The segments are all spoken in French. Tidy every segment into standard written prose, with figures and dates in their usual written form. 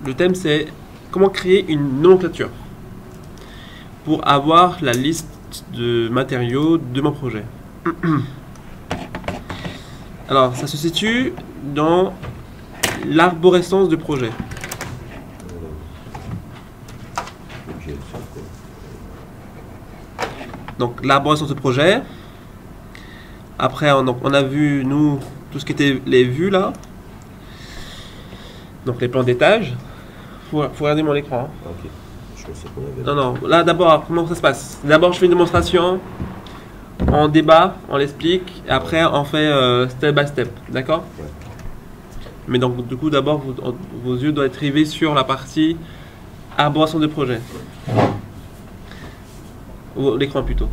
Le thème, c'est comment créer une nomenclature pour avoir la liste de matériaux de mon projet. Alors, ça se situe dans l'arborescence de projet. Donc, l'arborescence de projet. Après, on a vu, nous, tout ce qui était les vues, là. Donc, les plans d'étage. Faut regarder mon écran. Hein. Ok. Je pensais qu'on avait... Non, non. Là, d'abord, comment ça se passe? D'abord, je fais une démonstration. On débat, on l'explique. Et après, on fait step by step. D'accord? Ouais. Mais donc, du coup, d'abord, vos yeux doivent être rivés sur la partie arborescence de projet. Ou l'écran plutôt.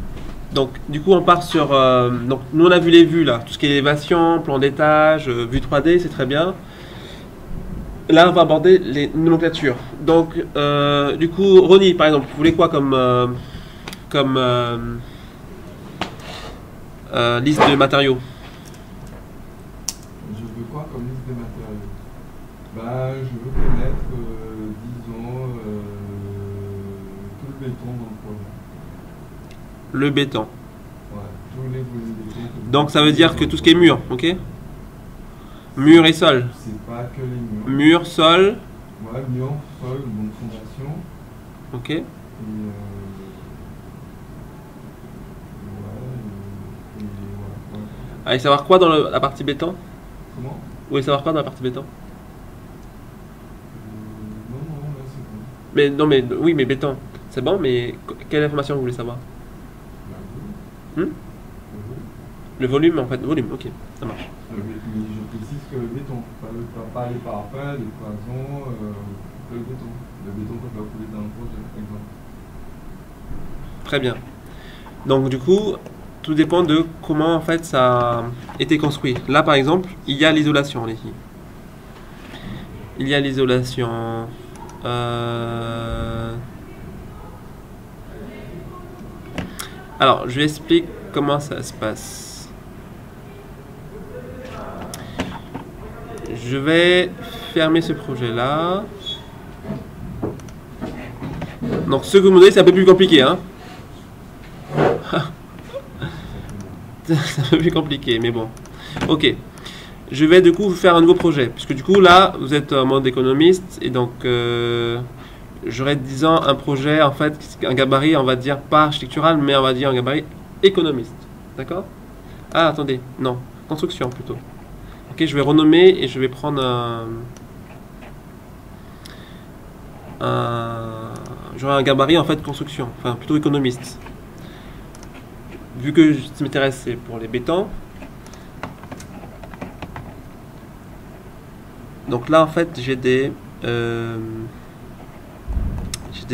Donc, du coup, on part sur... donc, nous, on a vu les vues, là. Tout ce qui est élévation, plan d'étage, vue 3D, c'est très bien. Là, on va aborder les nomenclatures. Donc, du coup, Ronnie, par exemple, vous voulez quoi comme liste de matériaux? Je veux quoi comme liste de matériaux? Bah, je veux connaître, disons, tout le béton dans le projet. Le béton. Ouais, tous les volets de béton. Donc, ça veut dire que tout ce qui est mur, ok? Mur et sol. C'est pas que les murs. Mur, sol, Ouais, mur, sol, donc fondation. ok. Et ouais. Allez savoir quoi dans la partie béton? Comment Vous voulez savoir quoi dans la partie béton? Non, là c'est bon. Mais non, mais oui, mais béton, c'est bon, mais quelle information vous voulez savoir? Bah, Hmm? Le volume, en fait, volume, ok, ça marche. Mais je précise que le béton, pas les parapets, les cloisons, le béton. Le béton qu'on va couler dans le projet, par exemple. Très bien. Donc du coup, tout dépend de comment en fait ça a été construit. Là, par exemple, il y a l'isolation ici. Il y a l'isolation. Alors, je vais expliquer comment ça se passe. Je vais fermer ce projet-là. Donc, ce que vous me donnez, c'est un peu plus compliqué, hein. C'est un peu plus compliqué, mais bon. Ok. Je vais du coup vous faire un nouveau projet. Puisque du coup, là, vous êtes en mode économiste. Et donc, j'aurais, disons, un projet, en fait, un gabarit, on va dire, pas architectural, mais on va dire un gabarit économiste. D'accord? Ah, attendez. Non. Construction, plutôt. Ok, je vais renommer et je vais prendre j'aurai un gabarit, en fait, construction. Enfin, plutôt économiste. Vu que ce qui m'intéresse, c'est pour les bétons. Donc là, en fait, j'ai des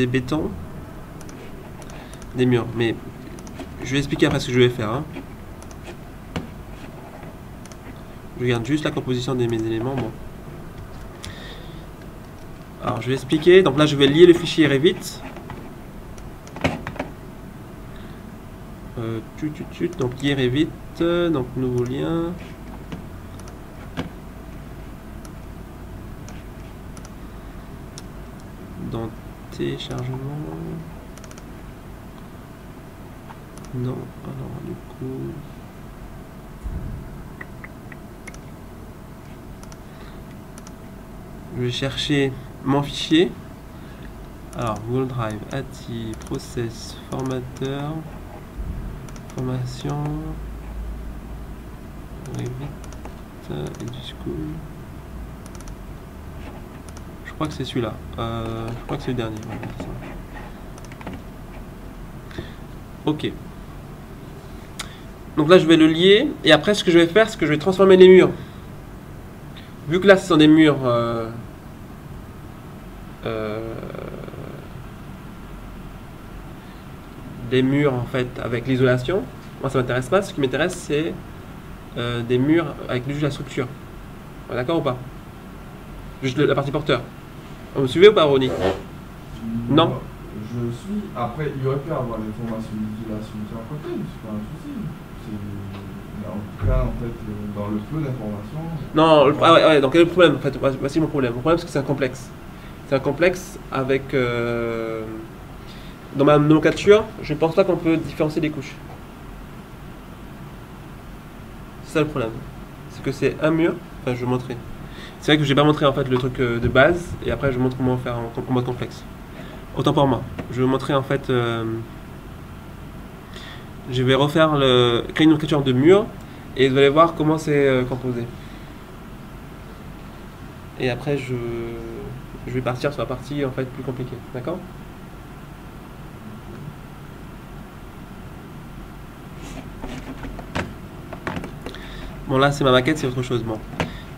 bétons, des murs. Mais je vais expliquer après ce que je vais faire. Hein. Je regarde juste la composition de mes éléments. Bon. Alors, je vais expliquer. Donc là, je vais lier le fichier Revit. Donc lier Revit. Donc nouveau lien. Dans téléchargement. Non, alors du coup. Je vais chercher mon fichier. Alors, Google Drive, ATI, Process, Formateur, Formation, Revit, Eduschool. Je crois que c'est celui-là. Je crois que c'est le dernier. Ok. Donc là, je vais le lier. Et après, ce que je vais faire, c'est que je vais transformer les murs. Vu que là, ce sont des murs... des murs, en fait, avec l'isolation. Moi, ça m'intéresse pas. Ce qui m'intéresse, c'est des murs avec juste la structure. D'accord ou pas? Juste la partie porteur. Vous me suivez ou pas, Ronnie? Non. Je suis. Après, il aurait pu avoir les formations d'isolation sur un côté, c'est pas un souci. En tout cas, en fait, dans le flot d'informations. Non, ah ouais, donc quel est le problème en fait? Voici mon problème. Mon problème, c'est que c'est un complexe. c'est un complexe avec... dans ma nomenclature, je ne pense pas qu'on peut différencier les couches. C'est ça le problème. C'est que c'est un mur, enfin je vais montrer. C'est vrai que je n'ai pas montré en fait le truc de base, et après je montre comment faire en mode complexe. Autant pour moi. Je vais vous montrer en fait... je vais refaire créer une nomenclature de mur, et vous allez voir comment c'est composé. Et après je vais partir sur la partie en fait plus compliquée, d'accord? Bon là c'est ma maquette, c'est autre chose. Bon,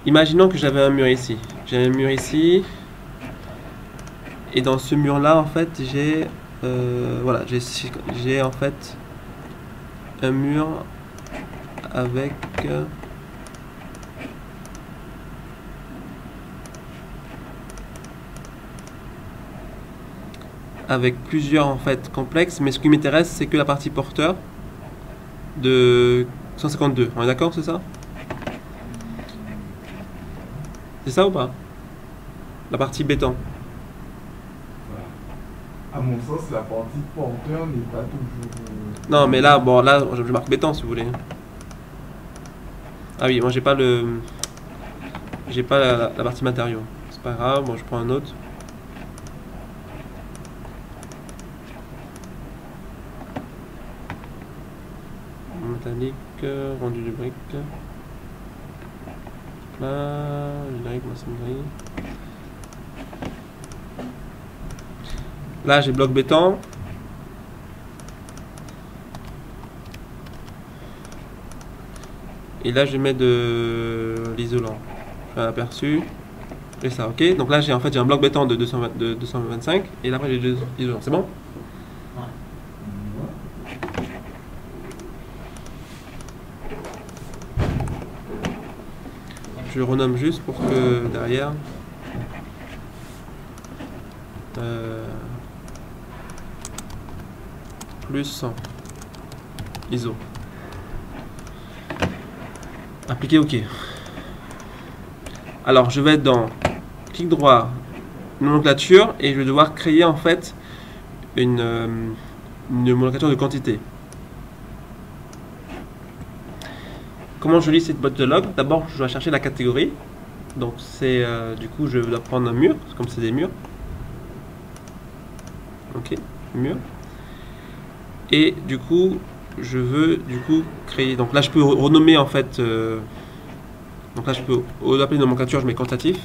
imaginons que j'avais un mur ici. J'ai un mur ici, et dans ce mur là en fait j'ai voilà, j'ai en fait un mur avec plusieurs en fait complexes, mais ce qui m'intéresse c'est que la partie porteur de 152. On est d'accord, c'est ça? C'est ça ou pas? La partie béton. À mon sens, la partie porteur n'est pas toujours... Non, mais là, bon, là, je marque béton si vous voulez. Ah oui, moi j'ai pas le... J'ai pas la partie matériaux. C'est pas grave, bon, je prends un autre. Métallique, rendu de briques. Là, générique, maçonnerie. Là, j'ai bloc béton. Et là, je mets de l'isolant. Je fais un aperçu. Et ça, ok. Donc là, j'ai en fait un bloc béton de 225. Et là, après, j'ai deux isolants. C'est bon? Je renomme juste pour que derrière plus 100 ISO. Appliquer OK. Alors je vais être dans clic droit, nomenclature, et je vais devoir créer en fait une nomenclature de quantité. Comment je lis cette boîte de log? D'abord, je dois chercher la catégorie. Donc, c'est du coup, je dois prendre un mur, comme c'est des murs. Ok, mur. Et du coup, je veux du coup créer. Donc là, je peux renommer en fait. Donc là, je peux au appeler nomenclature, je mets quantitatif.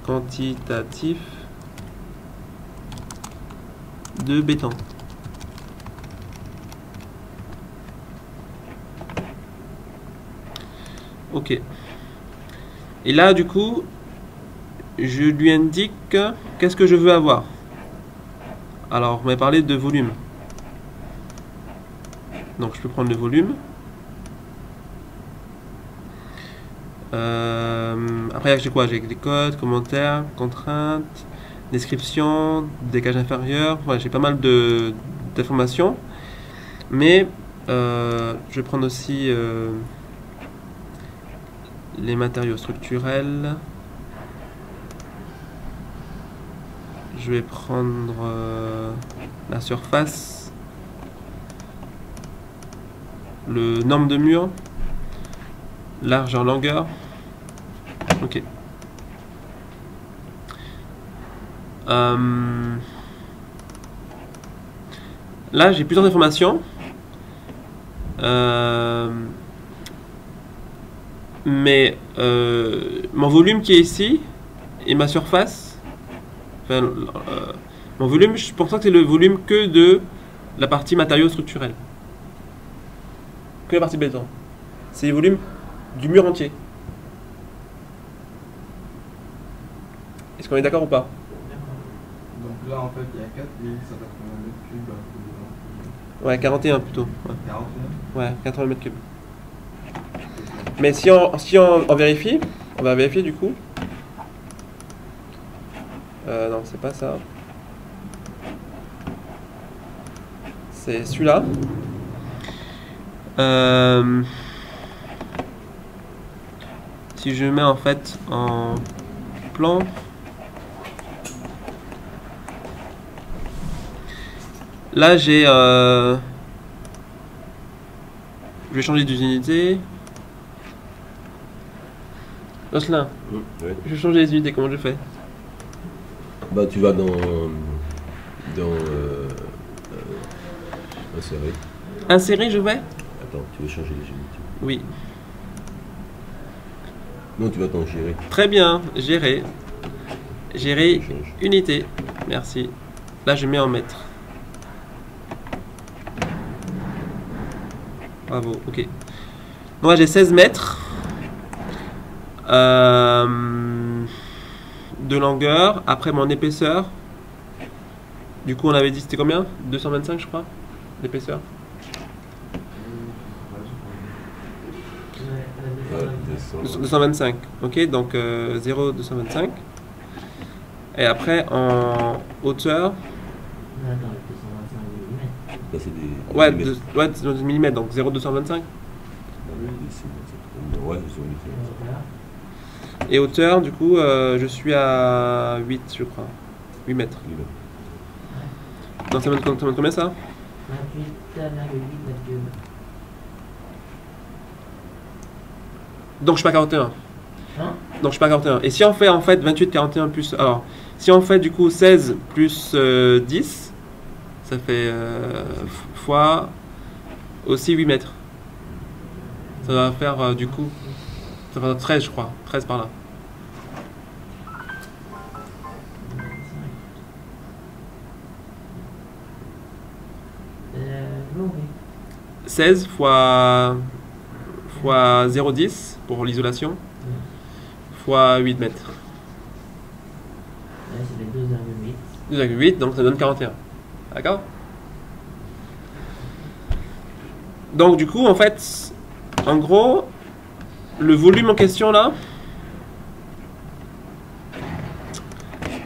Quantitatif de béton. Ok. Et là, du coup, je lui indique qu'est-ce que je veux avoir. Alors, on va parler de volume. Donc, je peux prendre le volume. Après, j'ai quoi? J'ai des codes, commentaires, contraintes, description, décalage inférieur. Voilà, j'ai pas mal d'informations. Mais, je vais prendre aussi les matériaux structurels. Je vais prendre la surface, le nombre de murs, largeur, longueur. Ok. Là, j'ai plusieurs informations. Mais mon volume qui est ici et ma surface, enfin, mon volume, je pense que c'est le volume que de la partie matériaux structurels, que la partie béton. C'est le volume du mur entier. Est-ce qu'on est d'accord ou pas? Donc là, en fait, il y a 4180 mètres cubes. Ouais, 41 plutôt. Ouais, 41. Ouais, 80 mètres cubes. Mais si on vérifie, on va vérifier du coup. Non, c'est pas ça. C'est celui-là. Si je mets en fait en plan, Là, j'ai... Je vais changer d'unité. Jocelyn, Ouais. je vais changer les unités, comment je fais? Bah, tu vas dans insérer. Insérer, je vais? Attends, tu veux changer les unités. Oui. Non, tu vas t'en gérer. Très bien, gérer. Gérer Tu changes. unité. Merci. Là, je mets en mètres. Bravo, ok. Donc là, j'ai 16 mètres de longueur. Après, mon épaisseur. Du coup, on avait dit, c'était combien? 225, je crois, d'épaisseur. Ouais, 225. Ok, donc 0,225. Et après, en hauteur. Là, c'est des Ouais, millimètres. ouais, 2 mm, donc 0,225. Ouais, c'est une Et hauteur, du coup, je suis à 8, je crois. 8 mètres. Donc ça me donne combien ça? 28,8 mètres cubes. Donc je suis pas 41. Hein? Donc je suis pas 41. Et si on fait en fait 28, 41 plus... Alors, si on fait du coup 16 plus 10, ça fait fois aussi 8 mètres. Ça va faire du coup... Ça va faire 13 je crois. 13 par là. Oui. 16 fois 0,10 pour l'isolation, fois 8 mètres. Là, c'est les 2,8. 2,8, donc ça donne 41. D'accord? Donc du coup, en fait, en gros, le volume en question là,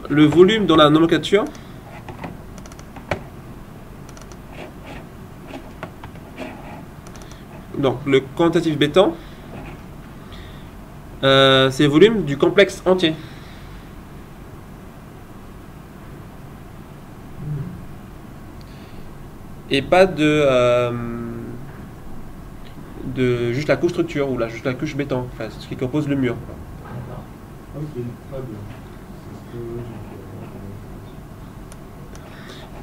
le volume dans la nomenclature, donc le quantitatif béton, c'est le volume du complexe entier. Et pas de juste la couche structure ou juste la couche béton, enfin ce qui compose le mur. D'accord. Ok, très bien. C'est ce que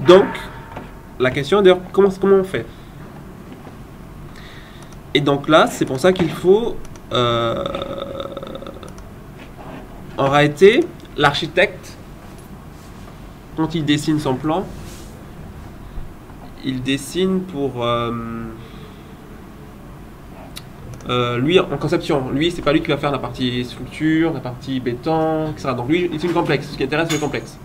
j'ai Donc, la question est d'ailleurs comment on fait? Et donc là, c'est pour ça qu'il faut en réalité, l'architecte, quand il dessine son plan, il dessine pour lui en conception. Lui, c'est pas lui qui va faire la partie structure, la partie béton, etc. Donc lui, il dessine complexe. Ce qui intéresse, c'est le complexe.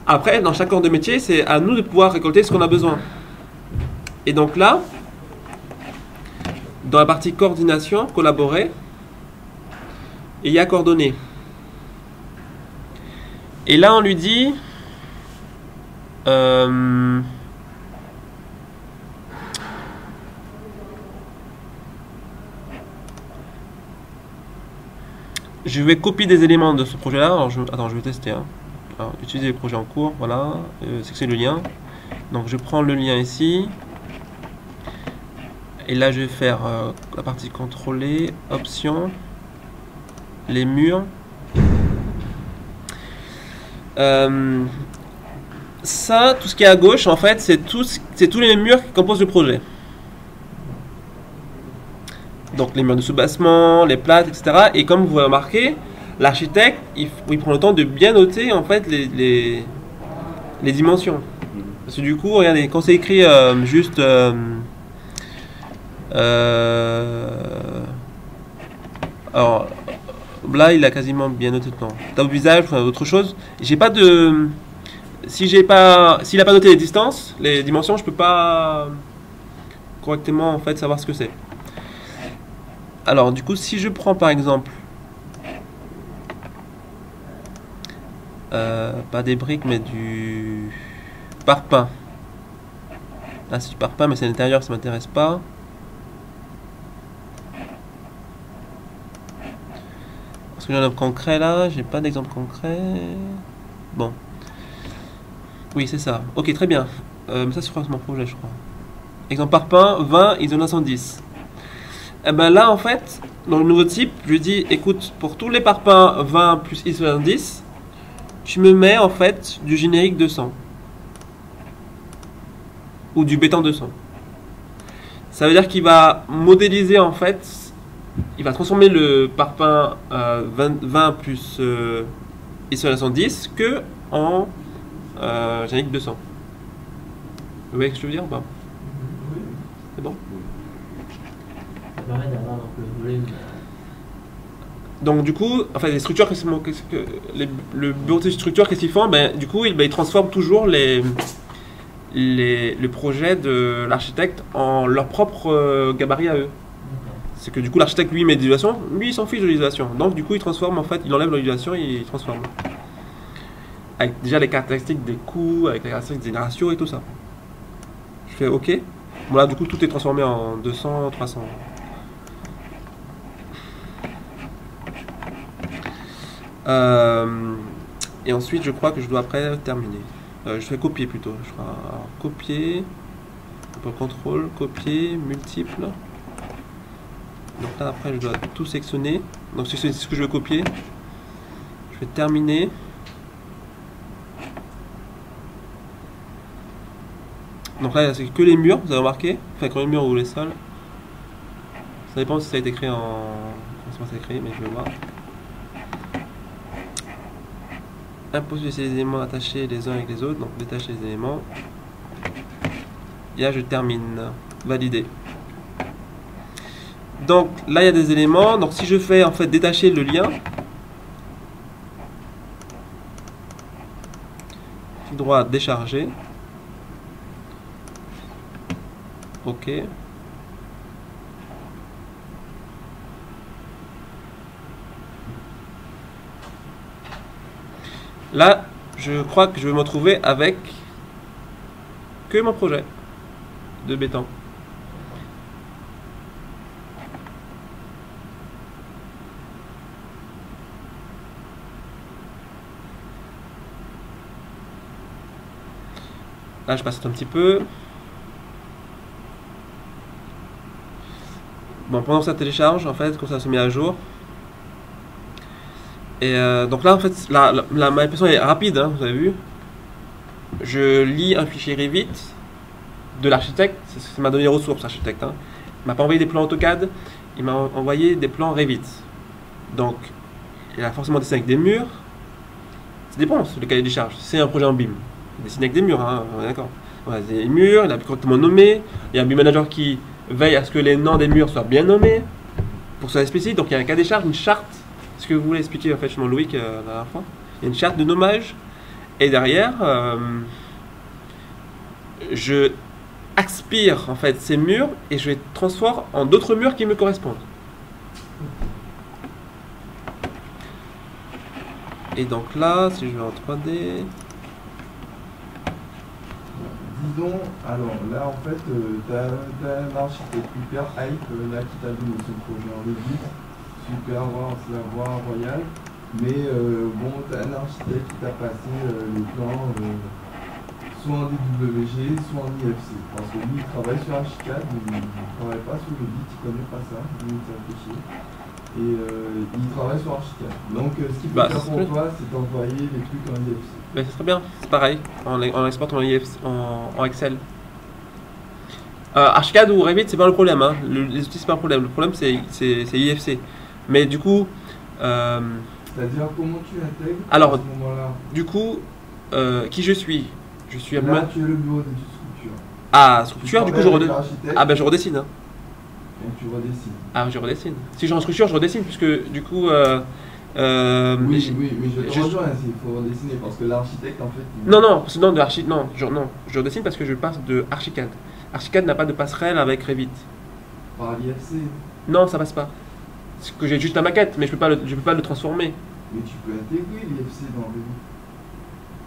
Après, dans chaque corps de métier, c'est à nous de pouvoir récolter ce qu'on a besoin. Et donc là, dans la partie coordination, collaborer, il y a coordonner. Et là, on lui dit je vais copier des éléments de ce projet-là. Alors, attends, je vais tester. Hein. Alors, utiliser les projets en cours, voilà. C'est le lien. Donc, je prends le lien ici. Et là, je vais faire la partie contrôler, options, les murs. Ça, tout ce qui est à gauche, en fait, c'est tous les murs qui composent le projet. Donc les murs de soubassement, les plates, etc. Et comme vous pouvez remarquer, l'architecte, il prend le temps de bien noter en fait les dimensions. Parce que du coup, regardez, quand c'est écrit juste alors là, il a quasiment bien noté le temps. Table visage, enfin, autre chose. J'ai pas de s'il a pas noté les distances, les dimensions, je peux pas correctement en fait savoir ce que c'est. Alors du coup, si je prends par exemple pas des briques mais du parpaing. Là c'est du parpaing mais c'est à l'intérieur, ça m'intéresse pas. Parce que j'ai un exemple concret là, j'ai pas d'exemple concret. Bon. Oui, c'est ça. Ok, très bien. mais ça c'est mon projet, je crois. Exemple parpaing, 20, isolant 110. Et ben là, en fait, dans le nouveau type, je lui dis, écoute, pour tous les parpaings 20 plus isolant 110, tu me mets en fait du générique 200. Ou du béton 200. Ça veut dire qu'il va modéliser en fait, il va transformer le parpaing 20 plus isolant 110 que en générique 200. Vous voyez ce que je veux dire ou pas? Oui. C'est bon? Ça permet d'avoir donc le volume. Donc du coup, enfin les structures, le bureau de structure, qu'est-ce qu'ils font? Ben, du coup, ils transforment toujours le projet de l'architecte en leur propre gabarit à eux. C'est que du coup l'architecte lui met de l'isolation, lui il s'en fiche de l'isolation. Donc du coup il transforme en fait, il enlève l'isolation et il transforme. Avec déjà les caractéristiques des coûts, avec les caractéristiques des ratios et tout ça. Je fais OK. Voilà, du coup tout est transformé en 200, 300. Et ensuite je crois que je dois après terminer. Je fais copier plutôt. Je ferai copier, pour contrôle, copier, multiple. Donc là après je dois tout sectionner. Donc c'est ce que je veux copier. Je vais terminer. Donc là c'est que les murs, vous avez remarqué. Enfin que les murs ou les sols. Ça dépend si ça a été créé en... Comment ça a été créé, mais je vais voir. Imposer ces éléments attachés les uns avec les autres. Donc détacher les éléments. Et là je termine. Valider. Donc là il y a des éléments, donc si je fais en fait détacher le lien, clic droit décharger, OK. Là je crois que je vais me retrouver avec que mon projet de béton. Là, je passe un petit peu. Bon, pendant que ça télécharge, en fait, quand ça se met à jour. Et donc là, en fait, ma manipulation est rapide, hein, vous avez vu. Je lis un fichier Revit de l'architecte. Ça m'a donné les ressources, l'architecte. Hein. Il m'a pas envoyé des plans AutoCAD, il m'a envoyé des plans Revit. Donc, il a forcément dessiné avec des murs. Ça dépend, le cahier des charges. C'est un projet en BIM. Dessiné avec des murs, hein, d'accord. Voilà, des murs, il a correctement nommé. Il y a un BIM manager qui veille à ce que les noms des murs soient bien nommés pour que ce soit explicite. Donc il y a un cahier des charges, une charte. Ce que vous voulez expliquer en fait chez mon Loïc la dernière fois. Il y a une charte de nommage. Et derrière, je aspire en fait ces murs et je les transforme en d'autres murs qui me correspondent. Et donc là, si je vais en 3D. Disons, alors là en fait, t'as un architecte hyper hype là qui t'a donné son projet en Revit, super, c'est la voie royale, mais bon, t'as un architecte qui t'a passé les plans soit en DWG, soit en IFC, parce que lui il travaille sur Archicad, il ne travaille pas sur Revit, il ne connaît pas ça, il s'est réfléchi. Et il travaille sur Archicad. Donc ce qu'il peut faire pour toi, c'est d'envoyer les trucs en IFC. Mais ce serait bien, c'est pareil, on exporte en IFC, en Excel. Archicad ou Revit, c'est pas le problème, hein. Les outils c'est pas un problème, le problème c'est IFC. Mais du coup... c'est-à-dire comment tu intègres alors, à ce moment-là? Du coup, qui je suis? Je suis là, tu es le bureau d'études structure. Ah, structure, du coup je redessine. Ah ben je redessine. Hein. Donc tu redessines. Ah, je redessine. Si j'ai en structure, je redessine, puisque du coup... oui, mais je te rejoins, il faut redessiner, parce que l'architecte, en fait... Non, je redessine parce que je passe de Archicad. Archicad n'a pas de passerelle avec Revit. Par l'IFC. Non, ça passe pas. C'est que j'ai juste la maquette, mais je peux pas le transformer. Mais tu peux intégrer l'IFC dans Revit.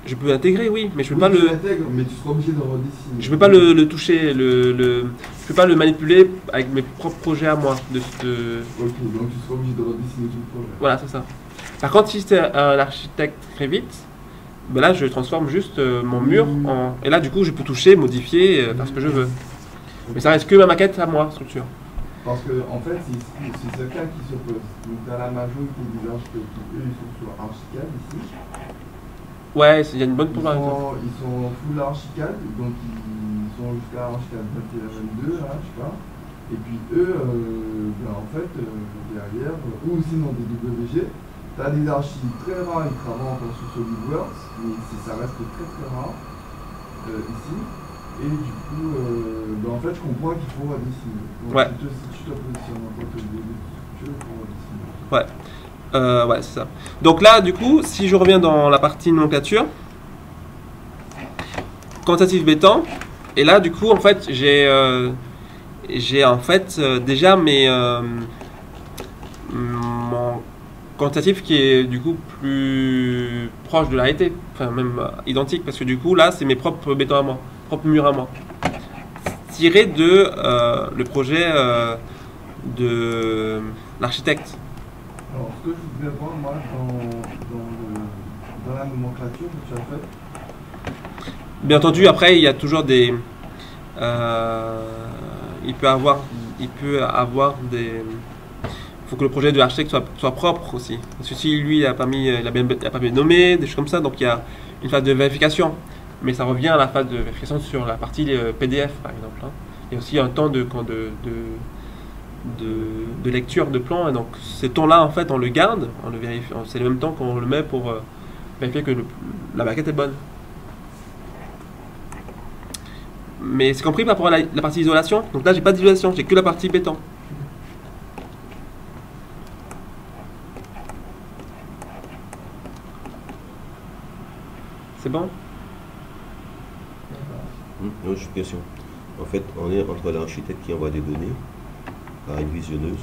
Je peux intégrer, oui, mais je peux pas le... mais tu seras obligé de redessiner. Je peux pas le toucher, je peux pas le manipuler avec mes propres projets à moi. Ok, donc tu seras obligé de redessiner tout le projet. Voilà, c'est ça. Par contre, si c'est un architecte Revit, ben là je transforme juste mon mur en... Et là du coup je peux toucher, modifier, faire ce que je veux. Mais ça reste que ma maquette à moi, structure. Parce que en fait, c'est ce cas qui s'oppose. Donc tu as la majorité des architectes qui, eux, ils sont sur Archicad ici. Ouais, il y a une bonne polarisation. Ils sont full Archicad, donc ils sont jusqu'à Archicad 21-22, là, je sais pas. Et puis eux, ben, en fait, derrière, ou sinon des WG, tu as des archives très rares, ils travaillent encore sur SolidWorks, mais ça reste très très rare ici. Et du coup, ben, en fait, je comprends qu'il faut redessiner. Donc, Ouais. si tu te positionnes en tant que structure, il faut redessiner. Ouais. Ouais, c'est ça. Donc là, du coup, si je reviens dans la partie nomenclature, quantitatif béton, et là, du coup, en fait, j'ai en fait déjà mon quantitatif qui est du coup plus proche de la réalité, enfin même identique, parce que du coup, là, c'est mes propres bétons à moi, propres murs à moi, tiré de le projet de l'architecte. Alors, ce que je voulais voir, moi, dans la nomenclature que tu as faite, Bien entendu, après, il y a toujours des... il peut avoir des... Il faut que le projet de l'architecte soit propre aussi. Parce que si lui, il a pas bien nommé, des choses comme ça, donc il y a une phase de vérification. Mais ça revient à la phase de vérification sur la partie PDF, par exemple. Hein. Il y a aussi un temps de lecture de plan, et donc ce temps-là, en fait, on le garde, on le vérifie. C'est le même temps qu'on le met pour vérifier que la maquette est bonne. Mais c'est compris par rapport à la partie isolation. Donc là, j'ai pas d'isolation, j'ai que la partie béton. C'est bon? Non, juste une question. En fait, on est entre l'architecte qui envoie des données par une visionneuse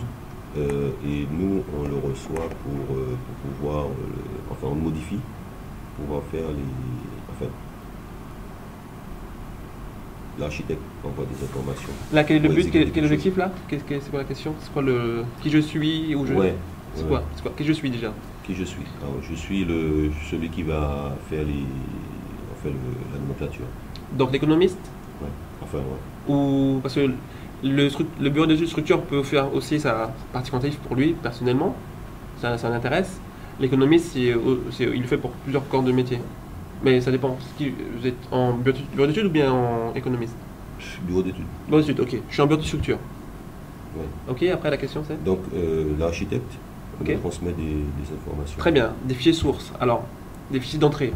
et nous, on le reçoit pour pouvoir, enfin, on le modifie pour pouvoir faire enfin, l'architecte envoie des informations. Là, quel est le Ouais, but, c'est quel est quelque l'objectif là? C'est quoi la question? C'est quoi le... Qui je suis ou je... Ouais. C'est ouais. quoi? C'est quoi? Qui je suis déjà? Qui je suis? Alors, je suis celui qui va faire la nomenclature. Donc l'économiste? Ouais. Enfin, ouais. Ou... Parce que le bureau d'études structure peut faire aussi sa partie quantitative pour lui, personnellement. Ça l'intéresse. L'économiste, il le fait pour plusieurs corps de métier. Mais ça dépend. Vous êtes en bureau d'études ou bien en économiste? Bureau d'études. Bureau d'études, ok. Je suis en bureau de structure. Ouais. Ok, après la question c'est? Donc, l'architecte Ok. nous transmet des informations. Très bien. Des fichiers sources. Alors, des fichiers d'entrée.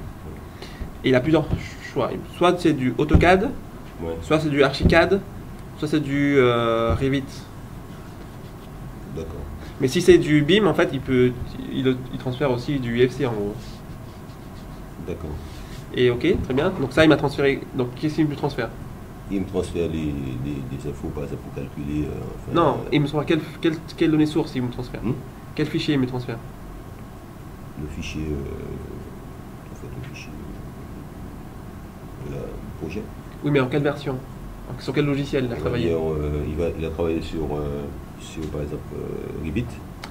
Et il a plusieurs choix. Soit c'est du AutoCAD, Ouais. soit c'est du Archicad, soit c'est du Revit. D'accord. Mais si c'est du BIM, en fait, il transfère aussi du UFC en gros. D'accord. Et ok, très bien. Donc ça, il m'a transféré. Donc qu'est-ce qu'il me transfère? Il me transfère des infos, par exemple, pour calculer. Enfin, Non, il me transfère quelle donnée source il me transfère? Quel fichier il me transfère? le fichier. En fait, le fichier. Le projet. Oui, mais en quelle version? Sur quel logiciel il a travaillé? Il a travaillé sur par exemple, Revit.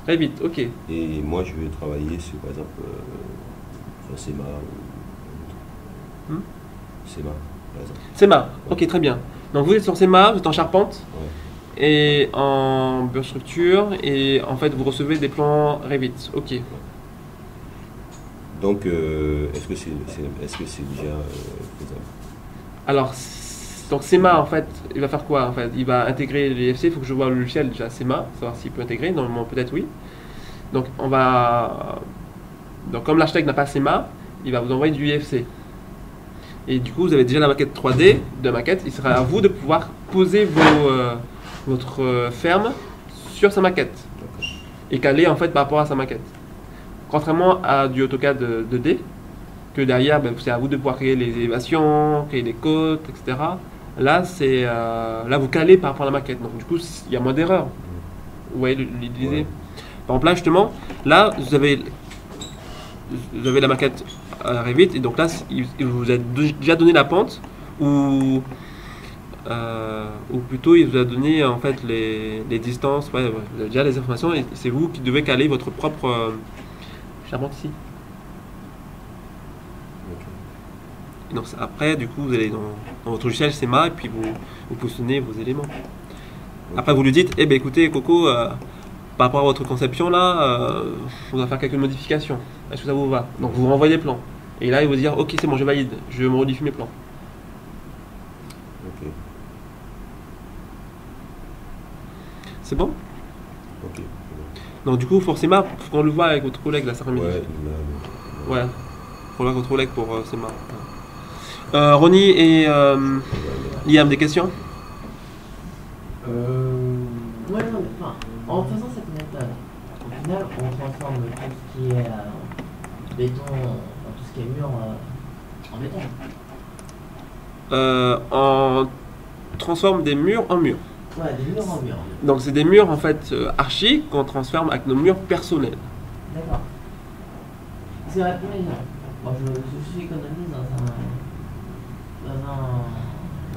Revit, ok. Et moi, je vais travailler sur, par exemple, SEMA. SEMA, par exemple. SEMA, ok, très bien. Donc vous êtes sur SEMA, vous êtes en charpente Ouais. et en biostructure, et en fait vous recevez des plans Revit, ok. Donc, est-ce que c'est déjà faisable? Alors, donc SEMA, en fait, il va faire quoi? En fait, il va intégrer les FC. Il faut que je vois le logiciel déjà SEMA, savoir s'il peut intégrer. Normalement, peut-être oui. Donc, donc comme l'architecte n'a pas SEMA, il va vous envoyer du UFC. Et du coup, vous avez déjà la maquette 3D de maquette. Il sera à vous de pouvoir poser votre ferme sur sa maquette D'accord. et caler en fait par rapport à sa maquette. Contrairement à du AutoCAD 2D, que derrière, ben, c'est à vous de pouvoir créer les élévations, créer les côtes, etc. Là, là vous calez par rapport à la maquette. Donc du coup, il y a moins d'erreurs. Vous voyez l'idée? Ouais. Par exemple, là, justement, là, vous avez la maquette Revit, et donc là, il vous a déjà donné la pente, ou plutôt il vous a donné en fait les distances, ouais, vous avez déjà les informations, et c'est vous qui devez caler votre propre charpente ici. Ok. Et donc après, du coup, vous allez dans votre logiciel SEMA et puis vous positionnez vos éléments. Après, vous lui dites, eh ben écoutez, Coco, par rapport à votre conception là, on va faire quelques modifications. Est-ce que ça vous va? Donc vous renvoyez les plans. Et là, il va vous dire, ok, c'est bon, je valide, je modifie mes plans. Ok. C'est bon? Ok. Donc du coup, forcément, faut qu'on le voit avec votre collègue là, cet après-midi. Ouais, Ouais, faut le voir avec votre collègue pour SEMA. Ronnie et Liam, des questions? Ouais, non, mais enfin, en faisant cette méthode, au final, on transforme tout ce qui est béton, enfin, tout ce qui est mur en béton. On transforme des murs en murs. Ouais, des murs en murs. Donc c'est des murs en fait archi qu'on transforme avec nos murs personnels. D'accord. C'est vrai, pour exemple, moi je suis économiste dans un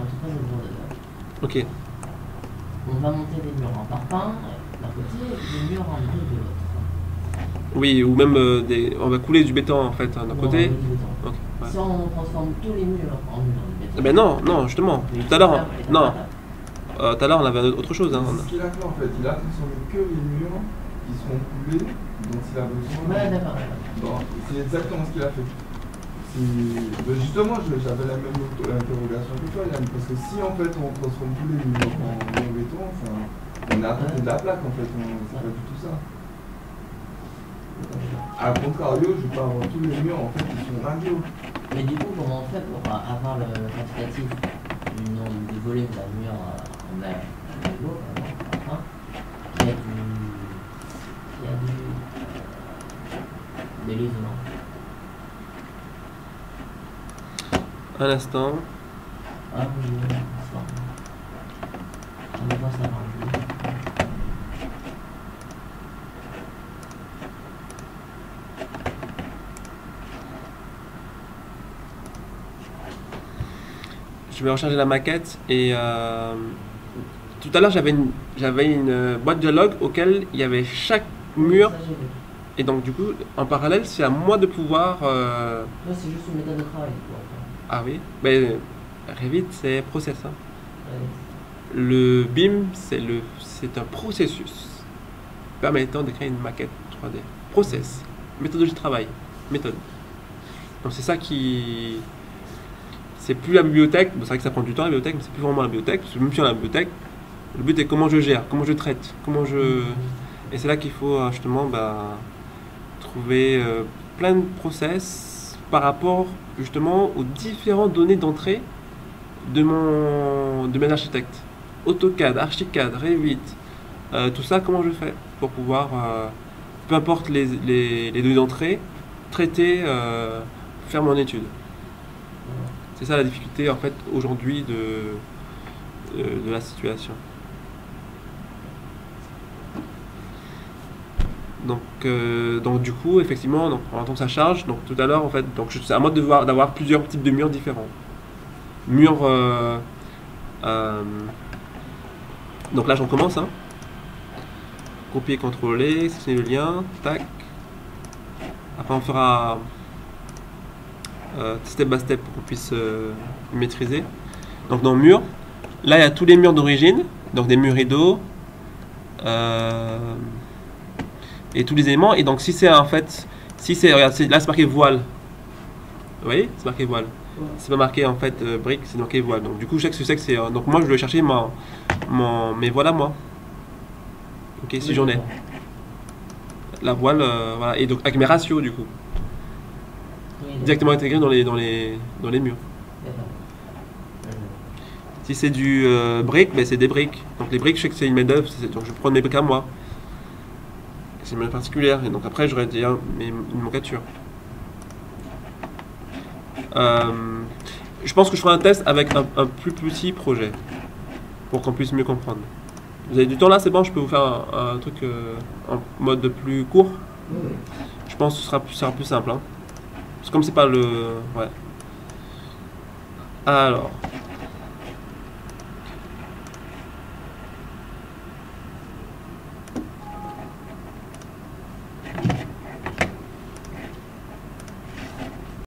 entreprise de bureau de. Ok. On va monter des murs en parpaing d'un côté et des murs en briques de l'autre. Oui, ou même on va couler du béton en fait d'un Bon, côté. du béton. Ok, ouais. Si on transforme tous les murs en murs de béton. Eh ben non, non, justement. Tout à l'heure, non. Tout à l'heure on avait autre chose. Hein. C'est ce qu'il a fait en fait. Il a transformé que les murs qui seront coulés dont il a besoin. Ouais, d'accord. Bon, c'est exactement ce qu'il a fait. Ben justement, j'avais la même interrogation que toi, Yann, parce que si en fait on transforme tous les murs en béton, enfin, on est à côté de la plaque en fait, c'est pas du tout ça. A contrario, je parle tous les murs en fait ils sont radiaux. Mais du coup, comment on fait pour avoir le quantitatif du nombre de volumes d'un mur en mer de l'eau, par exemple, qui a de l'isolant? Un instant. Ah oui, c'est ça. On va voir ça dans le jeu. Je vais recharger la maquette et tout à l'heure j'avais une boîte de log auquel il y avait chaque mur Ça, j'ai vu. et donc du coup en parallèle c'est à moi de pouvoir Là, c'est juste une méthode de travail. Quoi. ah oui, mais Revit c'est process hein. Ouais. Le BIM c'est un processus permettant de créer une maquette 3D. Process, méthodologie de travail, méthode. Donc c'est ça qui c'est plus la bibliothèque, bon, c'est vrai que ça prend du temps la bibliothèque, mais c'est plus vraiment la bibliothèque, parce que même si on a la bibliothèque, le but est comment je gère, comment je traite, comment je... Et c'est là qu'il faut justement trouver plein de process par rapport justement aux différentes données d'entrée de mes architectes. AutoCAD, Archicad, Revit, tout ça comment je fais pour pouvoir, peu importe les données d'entrée, traiter, faire mon étude. C'est ça la difficulté en fait aujourd'hui de la situation. Donc du coup effectivement donc, en attendant que ça charge, donc tout à l'heure en fait donc c'est à moi d'avoir plusieurs types de murs différents. Murs donc là j'en commence hein. Copier, contrôler, sélectionner le lien, tac. Après on fera step by step pour qu'on puisse maîtriser. Donc dans mur, là il y a tous les murs d'origine, donc des murs rideaux et tous les éléments. Et donc si c'est en fait, regarde, là c'est marqué voile. Vous voyez, c'est marqué voile. C'est pas marqué en fait brique, c'est marqué voile. Donc du coup je sais que c'est. Donc moi je dois chercher mes voiles à moi. Ok, si j'en ai. La voile, voilà. Et donc avec mes ratios du coup. Directement intégré dans les murs. Si c'est du brique, ben c'est des briques. Donc les briques, je sais que c'est une main d'œuvre, donc je prends mes briques à moi. C'est une main particulière. Et donc après, j'aurais déjà une manquature. Je pense que je ferai un test avec un plus petit projet pour qu'on puisse mieux comprendre. Vous avez du temps là, c'est bon, je peux vous faire un truc en mode plus court. Oui. Je pense que ce sera plus simple. Hein. Parce que comme c'est pas le... Ouais. Alors...